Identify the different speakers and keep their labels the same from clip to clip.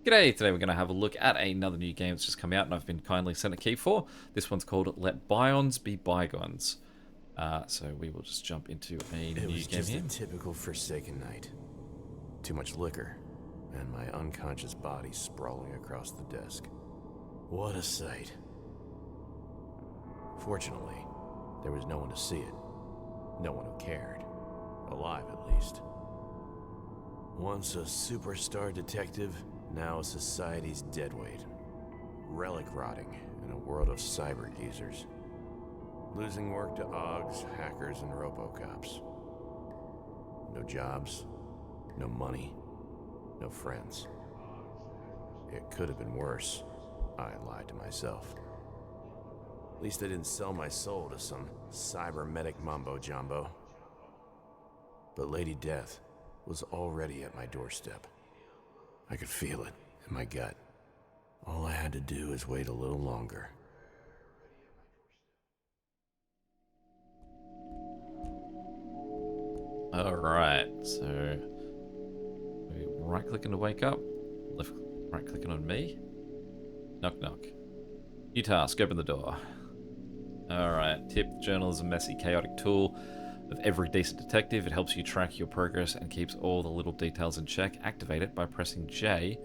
Speaker 1: G'day, today we're going to have a look at another new game that's just come out and I've been kindly sent a key for. This one's called Let Bions Be Bygones. So we will just jump into a
Speaker 2: It
Speaker 1: new
Speaker 2: was
Speaker 1: game
Speaker 2: just
Speaker 1: here.
Speaker 2: a typical Forsaken night. Too much liquor, and my unconscious body sprawling across the desk. What a sight. Fortunately, there was no one to see it. No one who cared. Alive, at least. Once a superstar detective, now society's deadweight. Relic rotting in a world of cyber geezers. Losing work to OGs, hackers, and robocops. No jobs, no money, no friends. It could have been worse. I lied to myself. At least I didn't sell my soul to some cybernetic mumbo-jumbo. But Lady Death was already at my doorstep. I could feel it in my gut. All I had to do is wait a little longer.
Speaker 1: Alright, so we right clicking to wake up, left right clicking on me. Knock knock. New task, open the door. Alright, tip, journal is a messy, chaotic tool of every decent detective. It helps you track your progress and keeps all the little details in check. Activate it by pressing J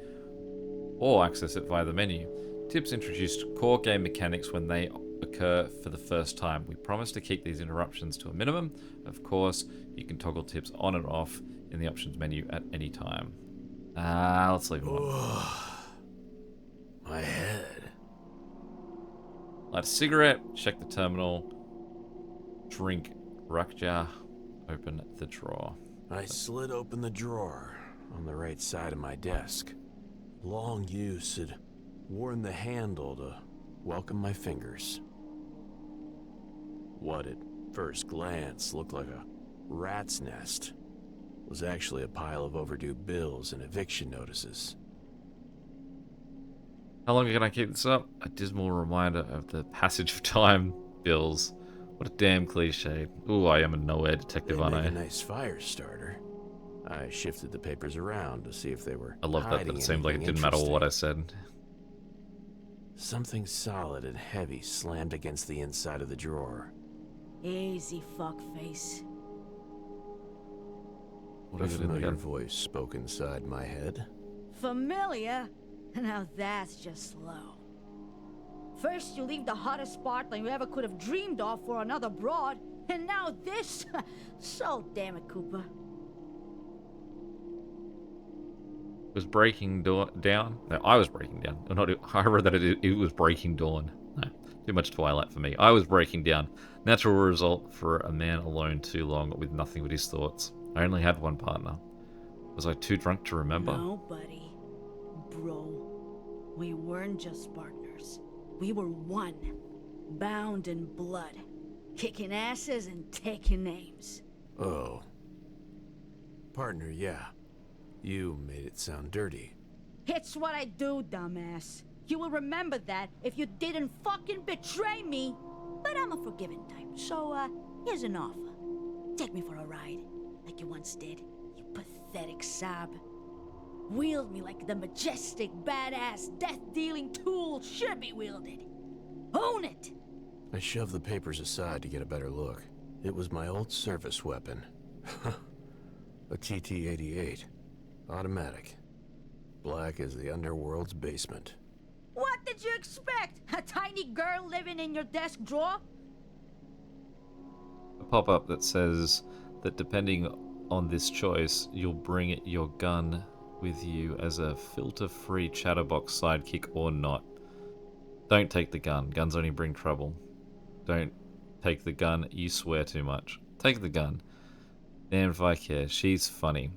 Speaker 1: or access it via the menu. Tips introduced core game mechanics when they occur for the first time. We promise to keep these interruptions to a minimum. Of course, you can toggle tips on and off in the options menu at any time. Let's leave them on.
Speaker 2: My head.
Speaker 1: Light a cigarette, check the terminal, drink Rakja, open the drawer.
Speaker 2: I slid open the drawer on the right side of my desk. Long use had worn the handle to welcome my fingers. What at first glance looked like a rat's nest was actually a pile of overdue bills and eviction notices.
Speaker 1: How long can I keep this up? A dismal reminder of the passage of time, bills. What a damn cliche. Ooh, I am a nowhere detective,
Speaker 2: They
Speaker 1: aren't
Speaker 2: make
Speaker 1: I?
Speaker 2: a nice fire starter. I shifted the papers around to see if they were
Speaker 1: I love that
Speaker 2: hiding
Speaker 1: it seemed like it
Speaker 2: anything
Speaker 1: didn't matter what I
Speaker 2: interesting.
Speaker 1: said.
Speaker 2: Something solid and heavy slammed against the inside of the drawer.
Speaker 3: Easy, fuckface.
Speaker 1: What
Speaker 2: A
Speaker 1: is it in
Speaker 2: familiar
Speaker 1: again?
Speaker 2: voice spoke inside my head.
Speaker 3: Familiar? Now that's just slow. First you leave the hottest Spartan you ever could have dreamed of for another broad, and now this? So damn it, Cooper.
Speaker 1: Was breaking down? No, I was breaking down. Or not, I read that it was breaking dawn. No, too much Twilight for me. I was breaking down. Natural result for a man alone too long with nothing but his thoughts. I only had one partner. Was I too drunk to remember?
Speaker 3: No, buddy. Bro. We weren't just partners. We were one. Bound in blood. Kicking asses and taking names.
Speaker 2: Oh. Partner, yeah. You made it sound dirty.
Speaker 3: It's what I do, dumbass. You will remember that if you didn't fucking betray me. But I'm a forgiving type, so here's an offer. Take me for a ride, like you once did, you pathetic sob. Wield me like the majestic, badass, death-dealing tool should be wielded. Own it!
Speaker 2: I shoved the papers aside to get a better look. It was my old service weapon. A TT-88. Automatic. Black as the underworld's basement.
Speaker 3: What did you expect? A tiny girl living in your desk drawer?
Speaker 1: A pop-up that says that depending on this choice, you'll bring your gun with you as a filter-free chatterbox sidekick or not. Don't take the gun. Guns only bring trouble. Don't take the gun. You swear too much. Take the gun. Damn if I care. She's funny.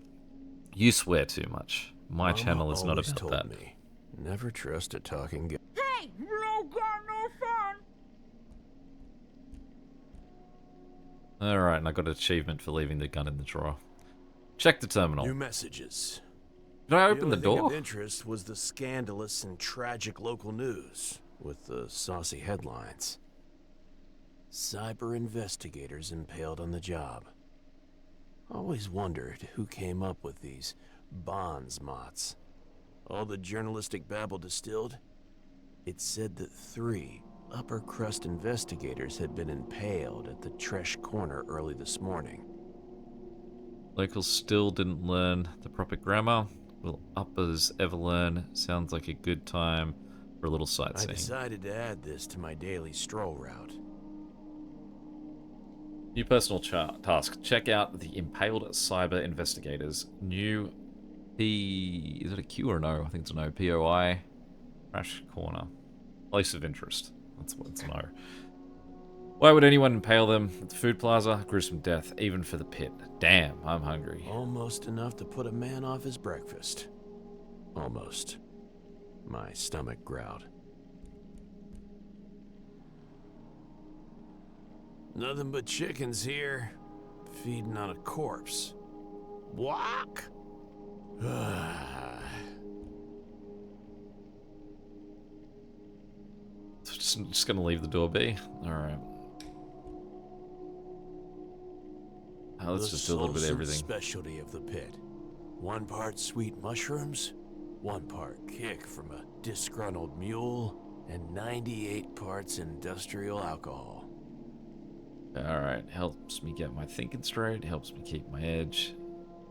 Speaker 1: You swear too much. My
Speaker 2: Mama
Speaker 1: channel is not
Speaker 2: always
Speaker 1: about
Speaker 2: told
Speaker 1: that.
Speaker 2: me, never trust a talking gun.
Speaker 3: Hey! No gun, no fun!
Speaker 1: Alright, and I got an achievement for leaving the gun in the drawer. Check the terminal.
Speaker 2: New messages.
Speaker 1: Did I open the
Speaker 2: only thing
Speaker 1: door?
Speaker 2: of interest was the scandalous and tragic local news with the saucy headlines. Cyber investigators impaled on the job. Always wondered who came up with these bonds mots. all the journalistic babble distilled? It said that 3 upper-crust investigators had been impaled at the Tresh Corner early this morning.
Speaker 1: Locals still didn't learn the proper grammar. Will uppers ever learn? Sounds like a good time for a little
Speaker 2: I
Speaker 1: sightseeing.
Speaker 2: decided to add this to my daily stroll route.
Speaker 1: New personal task. Check out the impaled cyber investigators. New P... Is it a Q or an O? I think it's an O. POI. Crash Corner. Place of interest. That's what it's an O. Why would anyone impale them at the food plaza? Gruesome death, even for the pit. Damn, I'm hungry.
Speaker 2: Almost enough to put a man off his breakfast. Almost. My stomach growled. Nothing but chickens here, feeding on a corpse. Walk.
Speaker 1: Just gonna leave the door be. Alright. Let's just do a little bit of everything.
Speaker 2: Specialty of the pit. 1 part sweet mushrooms, 1 part kick from a disgruntled mule, and 98 parts industrial alcohol.
Speaker 1: Alright, helps me get my thinking straight, helps me keep my edge,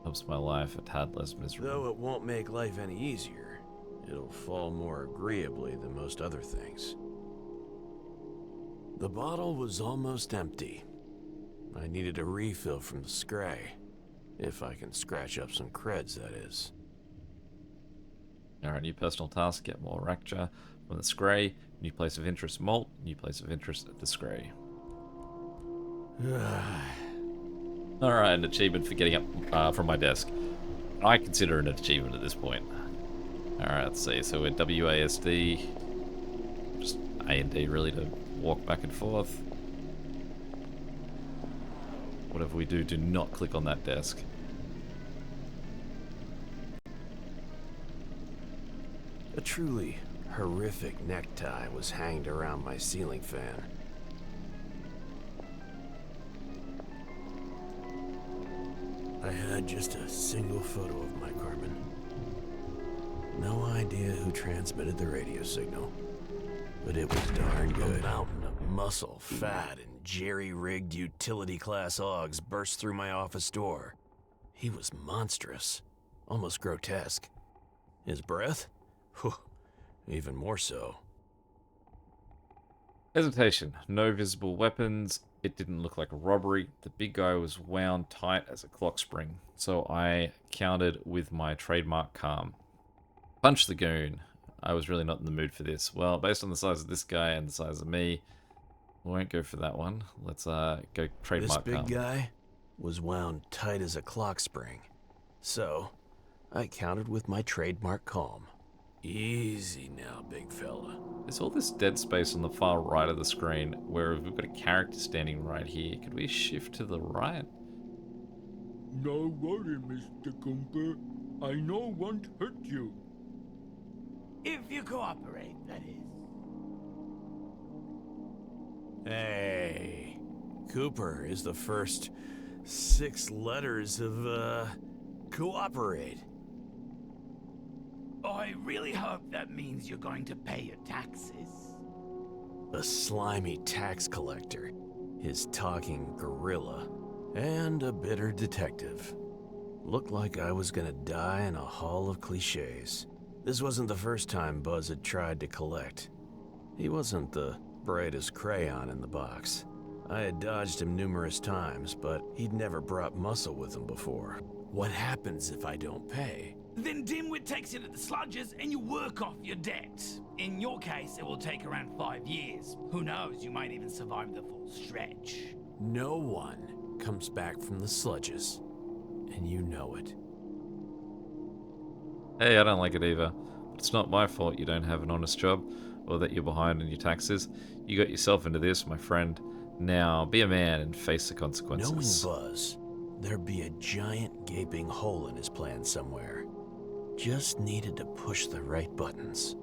Speaker 1: helps my life a tad less miserable.
Speaker 2: Though it won't make life any easier, it'll fall more agreeably than most other things. The bottle was almost empty. I needed a refill from the scray. If I can scratch up some creds, that is.
Speaker 1: Alright, new personal task, get more Rakcha from the scray. New place of interest, malt. New place of interest at the scray. Alright, an achievement for getting up from my desk. I consider it an achievement at this point. Alright, let's see. So we're WASD. Just A and D really to walk back and forth. Whatever we do, do not click on that desk.
Speaker 2: A truly horrific necktie was hanged around my ceiling fan. I had just a single photo of my Carmen. No idea who transmitted the radio signal, but it was darn good. A mountain of muscle, fat, and jerry-rigged utility-class Augs burst through my office door. He was monstrous, almost grotesque. His breath? Whew, even more so.
Speaker 1: Hesitation. No visible weapons. It didn't look like a robbery. The big guy was wound tight as a clock spring, so I countered with my trademark calm. Punch the goon. I was really not in the mood for this. Well, based on the size of this guy and the size of me, we won't go for that one. Let's go trademark
Speaker 2: This big
Speaker 1: calm.
Speaker 2: guy was wound tight as a clock spring, so I countered with my trademark calm. Easy now, big fella.
Speaker 1: There's all this dead space on the far right of the screen where we've got a character standing right here. Could we shift to the right?
Speaker 4: No worry, Mr. Cooper. I know won't hurt you.
Speaker 5: If you cooperate, that is.
Speaker 2: Hey, Cooper is the first 6 letters of, cooperate.
Speaker 5: I really hope that means you're going to pay your taxes.
Speaker 2: A slimy tax collector, his talking gorilla, and a bitter detective. Looked like I was gonna die in a hall of cliches. This wasn't the first time Buzz had tried to collect. He wasn't the brightest crayon in the box. I had dodged him numerous times, but he'd never brought muscle with him before. What happens if I don't pay?
Speaker 5: Then Dimwit takes you to the sludges and you work off your debt. In your case, it will take around 5 years. Who knows, you might even survive the full stretch.
Speaker 2: No one comes back from the sludges, and you know it.
Speaker 1: Hey, I don't like it either. But it's not my fault you don't have an honest job, or that you're behind on your taxes. You got yourself into this, my friend. Now, be a man and face the consequences.
Speaker 2: Knowing Buzz, there'd be a giant gaping hole in his plan somewhere. Just needed to push the right buttons.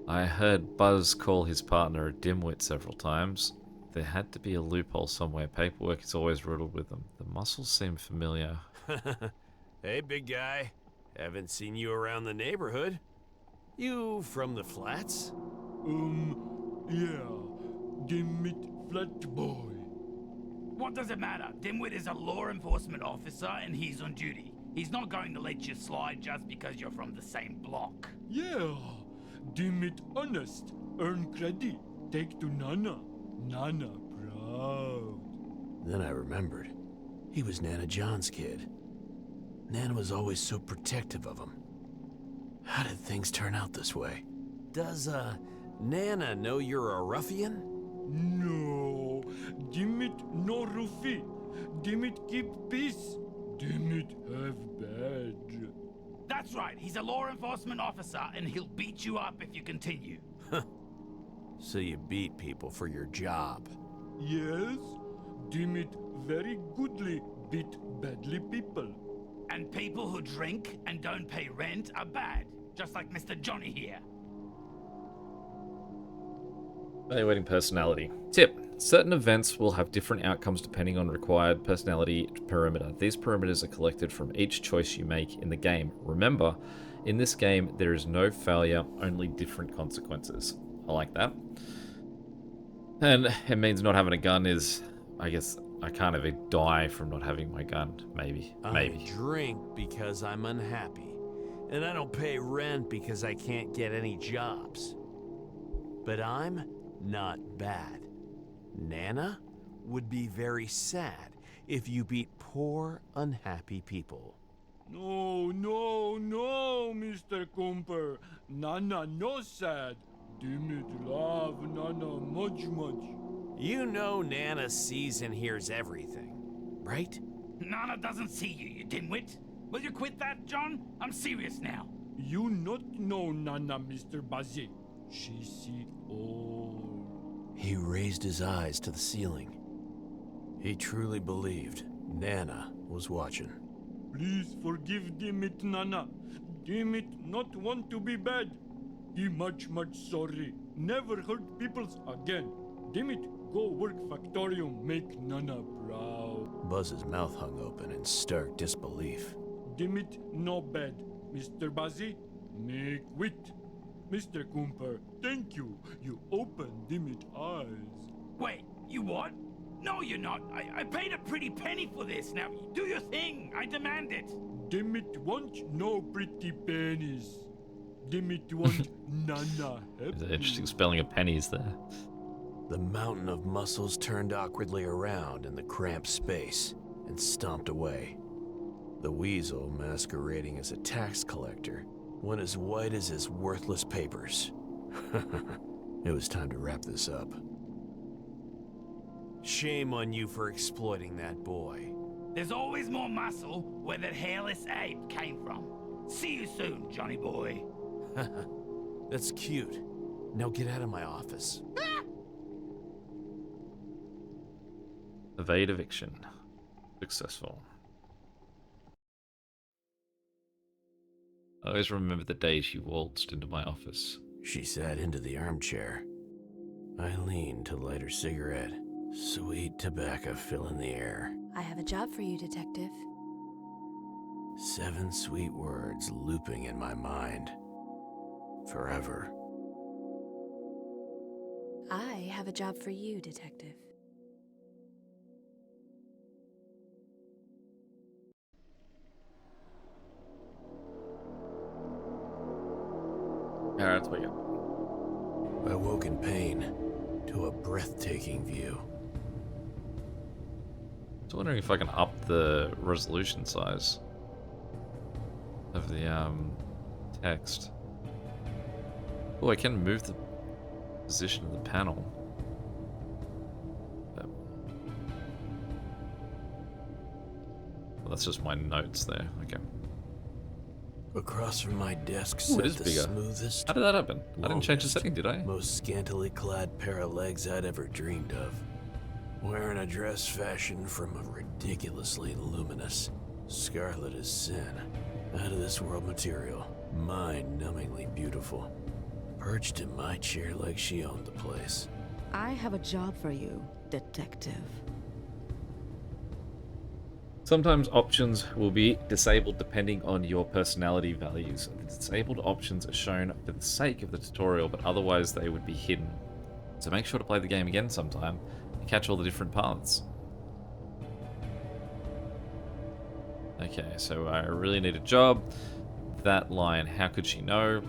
Speaker 1: I heard Buzz call his partner a dimwit several times. There had to be a loophole somewhere. Paperwork is always riddled with them. The muscles seem familiar.
Speaker 2: Hey, big guy. Haven't seen you around the neighborhood. You from the flats?
Speaker 4: Yeah. Dimit Flat Boy.
Speaker 5: What does it matter? Dimwit is a law enforcement officer and he's on duty. He's not going to let you slide just because you're from the same block.
Speaker 4: Yeah. Dimit honest. Earn credit. Take to Nana. Nana proud.
Speaker 2: Then I remembered. He was Nana John's kid. Nana was always so protective of him. How did things turn out this way? Does, Nana know you're a ruffian?
Speaker 4: No. Dimit no Rufi. Dimit keep peace. Dimit have badge.
Speaker 5: That's right, he's a law enforcement officer and he'll beat you up if you continue.
Speaker 2: So you beat people for your job.
Speaker 4: Yes. Dimit very goodly beat badly people.
Speaker 5: And people who drink and don't pay rent are bad, just like Mr. Johnny here.
Speaker 1: Evaluating personality. Tip. Certain events will have different outcomes depending on required personality perimeter. These perimeters are collected from each choice you make in the game. Remember, in this game, there is no failure, only different consequences. I like that. And it means not having a gun is, I guess, I can't even die from not having my gun. Maybe.
Speaker 2: I drink because I'm unhappy. And I don't pay rent because I can't get any jobs. But I'm not bad. Nana would be very sad if you beat poor, unhappy people.
Speaker 4: No, Mr. Cooper. Nana no sad. Dimit love Nana much.
Speaker 2: You know Nana sees and hears everything, right?
Speaker 5: Nana doesn't see you, you dimwit. Will you quit that, John? I'm serious now.
Speaker 4: You not know Nana, Mr. Bazzi. She see all.
Speaker 2: He raised his eyes to the ceiling. He truly believed Nana was watching.
Speaker 4: Please forgive Dimit, Nana. Dimit not want to be bad. He much sorry. Never hurt peoples again. Dimit go work factorium, make Nana proud.
Speaker 2: Buzz's mouth hung open in stark disbelief.
Speaker 4: Dimit no bad. Mr. Bazzi, make wit. Mr. Cooper, thank you. You opened Dimit eyes.
Speaker 5: Wait, you what? No, you're not. I paid a pretty penny for this. Now, do your thing. I demand it.
Speaker 4: Dimit want no pretty pennies. Dimit want Nana happy.
Speaker 1: There's an interesting spelling of pennies there.
Speaker 2: The mountain of muscles turned awkwardly around in the cramped space and stomped away. The weasel, masquerading as a tax collector, went as white as his worthless papers. It was time to wrap this up. Shame on you for exploiting that boy.
Speaker 5: There's always more muscle where that hairless ape came from. See you soon, Johnny boy.
Speaker 2: That's cute. Now get out of my office.
Speaker 1: Evade eviction. Successful. I always remember the day she waltzed into my office.
Speaker 2: She sat into the armchair. I leaned to light her cigarette. Sweet tobacco filling the air.
Speaker 6: I have a job for you, Detective.
Speaker 2: 7 sweet words looping in my mind. Forever.
Speaker 6: I have a job for you, Detective.
Speaker 1: Alright, let's wake up.
Speaker 2: I woke in pain to a breathtaking view.
Speaker 1: I was wondering if I can up the resolution size of the text. Oh, I can move the position of the panel. Well, that's just my notes there. Okay.
Speaker 2: Across from my desk
Speaker 1: Ooh,
Speaker 2: sat
Speaker 1: it is
Speaker 2: the
Speaker 1: bigger.
Speaker 2: smoothest,
Speaker 1: How did that happen? I didn't change the
Speaker 2: longest,
Speaker 1: setting, did I?
Speaker 2: most scantily clad pair of legs I'd ever dreamed of. Wearing a dress fashioned from a ridiculously luminous, scarlet as sin, out of this world material, mind-numbingly beautiful. Perched in my chair like she owned the place.
Speaker 3: I have a job for you, Detective.
Speaker 1: Sometimes options will be disabled depending on your personality values. The disabled options are shown for the sake of the tutorial, but otherwise they would be hidden. So make sure to play the game again sometime and catch all the different paths. Okay, so I really need a job. That line, how could she know?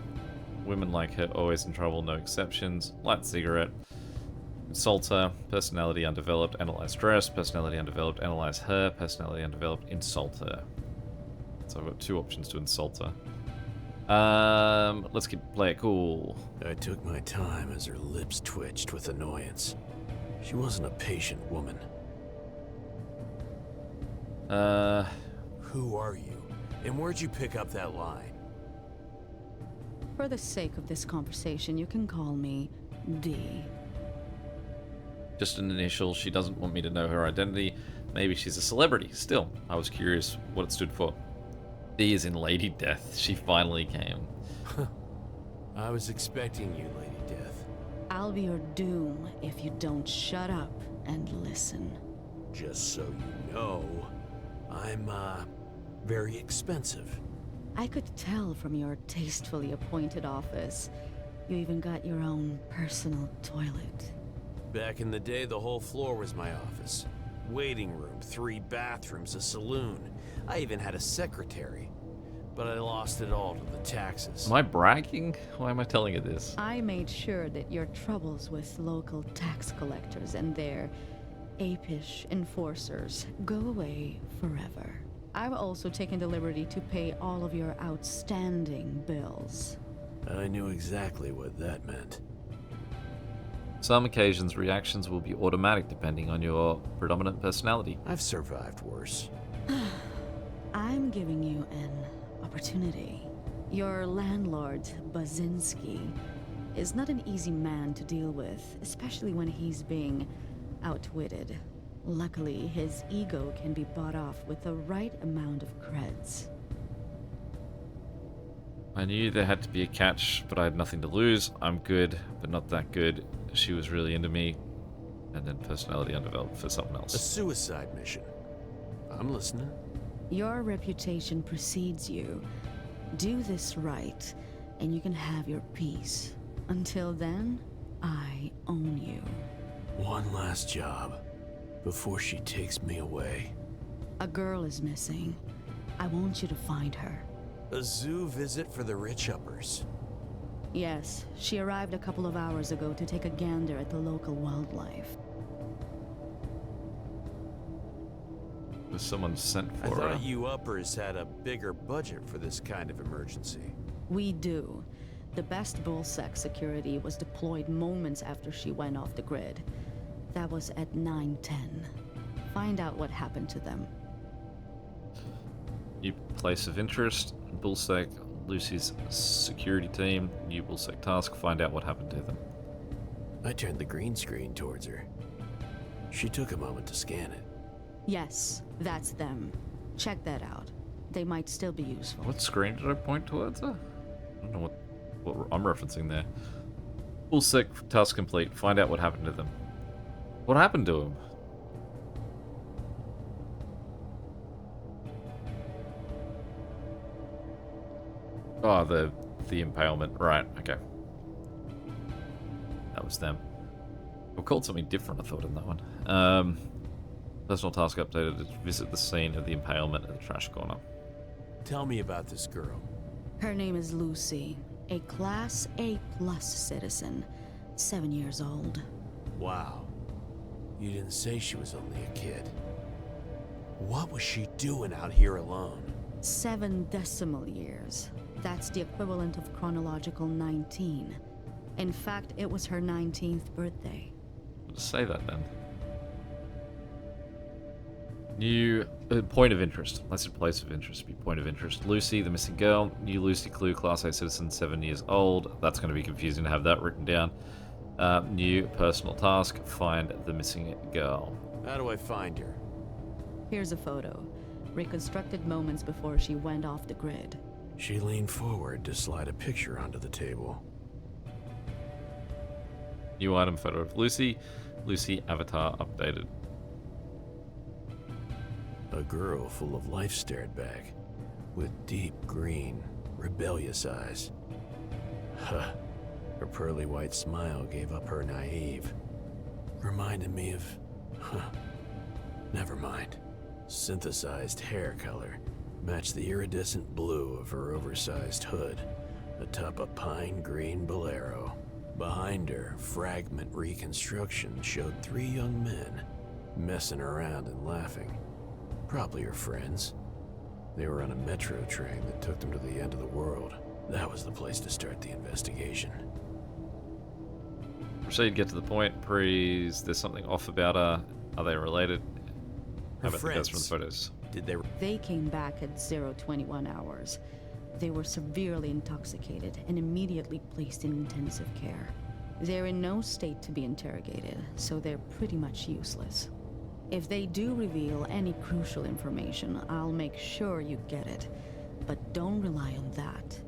Speaker 1: Women like her, always in trouble, no exceptions. Light cigarette. Insult her. Personality undeveloped, analyze dress. Personality undeveloped, analyze her. Personality undeveloped, insult her. So I've got 2 options to insult her. Let's play it cool.
Speaker 2: I took my time as her lips twitched with annoyance. She wasn't a patient woman. Who are you? And where'd you pick up that line?
Speaker 3: For the sake of this conversation, you can call me D.
Speaker 1: Just an initial. She doesn't want me to know her identity. Maybe she's a celebrity. Still, I was curious what it stood for. D is in Lady Death. She finally came.
Speaker 2: I was expecting you, Lady Death.
Speaker 3: I'll be your doom if you don't shut up and listen.
Speaker 2: Just so you know, I'm, very expensive.
Speaker 3: I could tell from your tastefully appointed office. You even got your own personal toilet.
Speaker 2: Back in the day, the whole floor was my office. Waiting room, 3 bathrooms, a saloon. I even had a secretary. But I lost it all to the taxes.
Speaker 1: Am I bragging? Why am I telling you this?
Speaker 3: I made sure that your troubles with local tax collectors and their apish enforcers go away forever. I've also taken the liberty to pay all of your outstanding bills.
Speaker 2: I knew exactly what that meant.
Speaker 1: Some occasions, reactions will be automatic depending on your predominant personality.
Speaker 2: I've survived worse.
Speaker 3: I'm giving you an opportunity. Your landlord, Bazinski, is not an easy man to deal with, especially when he's being outwitted. Luckily, his ego can be bought off with the right amount of creds.
Speaker 1: I knew there had to be a catch, but I had nothing to lose. I'm good, but not that good. She was really into me. And then personality undeveloped for something
Speaker 2: A
Speaker 1: else.
Speaker 2: suicide mission. I'm listening.
Speaker 3: Your reputation precedes you. Do this right, and you can have your peace. Until then, I own you.
Speaker 2: One last job before she takes me away.
Speaker 3: A girl is missing. I want you to find her.
Speaker 2: A zoo visit for the rich uppers.
Speaker 3: Yes, she arrived a couple of hours ago to take a gander at the local wildlife.
Speaker 1: Was someone sent
Speaker 2: I
Speaker 1: for her?
Speaker 2: thought you uppers had a bigger budget for this kind of emergency.
Speaker 3: We do. The best bullsec security was deployed moments after she went off the grid. That was at 9:10. Find out what happened to them.
Speaker 1: New place of interest. Bullsec, Lucy's security team. New Bullsec task. Find out what happened to them.
Speaker 2: I turned the green screen towards her. She took a moment to scan it.
Speaker 3: Yes, that's them. Check that out. They might still be useful.
Speaker 1: What screen did I point towards her? I don't know what I'm referencing there. Bullsec task complete. Find out what happened to them. What happened to him? Oh, the impalement. Right, okay. That was them. We called something different, I thought, in that one. Personal task updated to visit the scene of the impalement at the trash corner.
Speaker 2: Tell me about this girl.
Speaker 3: Her name is Lucy, a Class A+ citizen, 7 years old.
Speaker 2: Wow. You didn't say she was only a kid. What was she doing out here alone?
Speaker 3: 7 decimal years. That's the equivalent of chronological 19. In fact, it was her 19th birthday.
Speaker 1: Let's say that then. New point of interest. That's a place of interest. Be point of interest. Lucy, the missing girl. New Lucy clue. Class A citizen, 7 years old. That's going to be confusing to have that written down. New personal task. Find the missing girl.
Speaker 2: How do I find her?
Speaker 3: Here's a photo. Reconstructed moments before she went off the grid.
Speaker 2: She leaned forward to slide a picture onto the table.
Speaker 1: New item photo of Lucy. Lucy avatar updated.
Speaker 2: A girl full of life stared back, with deep green, rebellious eyes. Huh. Her pearly white smile gave up her naive. Reminded me of... Never mind. Synthesized hair color matched the iridescent blue of her oversized hood atop a pine green bolero. Behind her, fragment reconstruction showed 3 young men messing around and laughing. Probably her friends. They were on a metro train that took them to the end of the world. That was the place to start the investigation.
Speaker 1: Proceed, get to the point. Please, there's something off about her. Are they related? How about the guys from the photos?
Speaker 2: Did they...
Speaker 3: They came back at 021 hours. They were severely intoxicated and immediately placed in intensive care. They're in no state to be interrogated, so they're pretty much useless. If they do reveal any crucial information, I'll make sure you get it. But don't rely on that.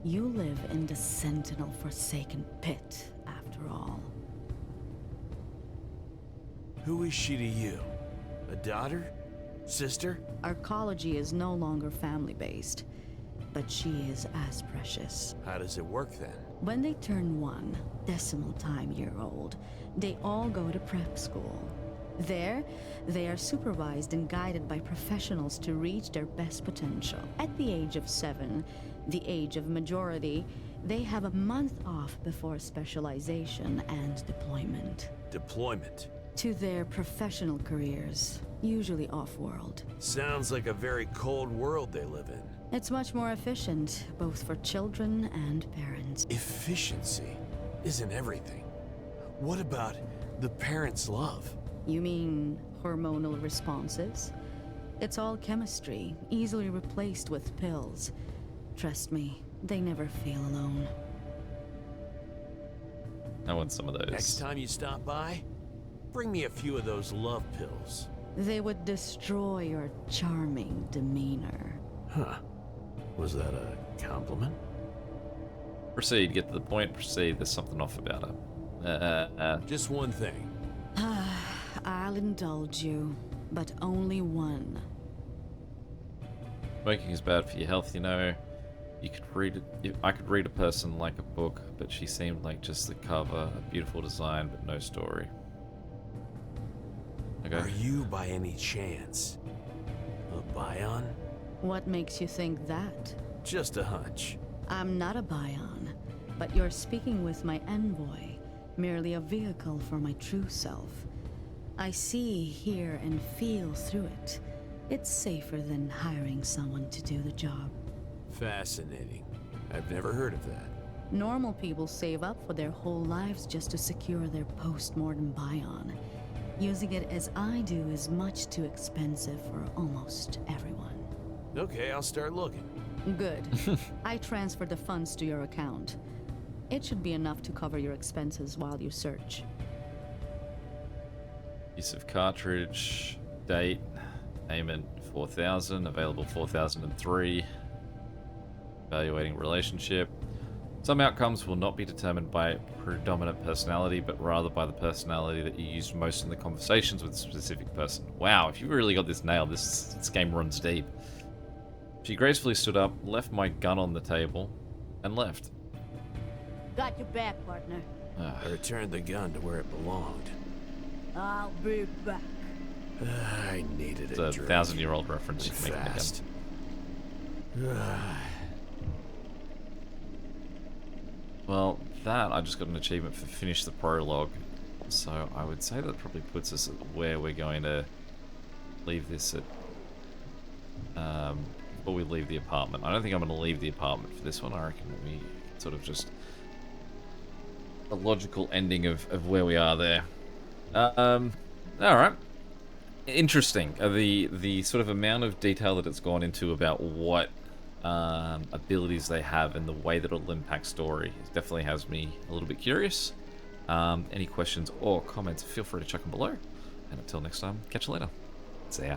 Speaker 3: You live in the Sentinel Forsaken Pit, after all.
Speaker 2: Who is she to you? A daughter? Sister?
Speaker 3: Arcology is no longer family-based, but she is as precious.
Speaker 2: How does it work then?
Speaker 3: When they turn 1 decimal time year old, they all go to prep school. There, they are supervised and guided by professionals to reach their best potential. At the age of 7, the age of majority, they have a month off before specialization and deployment.
Speaker 2: Deployment?
Speaker 3: To their professional careers, usually off-world.
Speaker 2: Sounds like a very cold world they live in.
Speaker 3: It's much more efficient, both for children and parents.
Speaker 2: Efficiency isn't everything. What about the parents' love?
Speaker 3: You mean hormonal responses? It's all chemistry, easily replaced with pills. Trust me, they never feel alone.
Speaker 1: I want some of those.
Speaker 2: Next time you stop by, bring me a few of those love pills.
Speaker 3: They would destroy your charming demeanor.
Speaker 2: Huh. Was that a compliment?
Speaker 1: Proceed, get to the point, proceed. There's something off about her.
Speaker 2: Just one thing.
Speaker 3: I'll indulge you, but only one.
Speaker 1: Smoking is bad for your health, you know. You could read it. I could read a person like a book, but she seemed like just the cover, a beautiful design, but no story. Okay.
Speaker 2: Are you, by any chance, a Bion?
Speaker 3: What makes you think that?
Speaker 2: Just a hunch.
Speaker 3: I'm not a Bion, but you're speaking with my envoy, merely a vehicle for my true self. I see, hear, and feel through it. It's safer than hiring someone to do the job.
Speaker 2: Fascinating. I've never heard of that.
Speaker 3: Normal people save up for their whole lives just to secure their post-mortem Bion. Using it as I do is much too expensive for almost everyone.
Speaker 2: Okay, I'll start looking.
Speaker 3: Good. I transferred the funds to your account. It should be enough to cover your expenses while you search.
Speaker 1: Use of cartridge, date, payment 4,000, available 4,003. Evaluating relationship. Some outcomes will not be determined by predominant personality, but rather by the personality that you used most in the conversations with a specific person. Wow, if you really got this nailed, this game runs deep. She gracefully stood up, left my gun on the table, and left.
Speaker 3: Got your back, partner.
Speaker 2: I returned the gun to where it belonged.
Speaker 3: I'll be back.
Speaker 2: I needed
Speaker 1: It's
Speaker 2: a
Speaker 1: a
Speaker 2: drink.
Speaker 1: 1,000-year-old reference. You can make it again.
Speaker 2: Fast.
Speaker 1: Well, that, I just got an achievement for finish the prologue. So I would say that probably puts us at where we're going to leave this at, before we leave the apartment. I don't think I'm going to leave the apartment for this one. I reckon we sort of just a logical ending of where we are there. Alright. Interesting. The sort of amount of detail that it's gone into about what abilities they have and the way that it'll impact story definitely has me a little bit curious. Any questions or comments, feel free to chuck them below. And until next time, catch you later. See ya.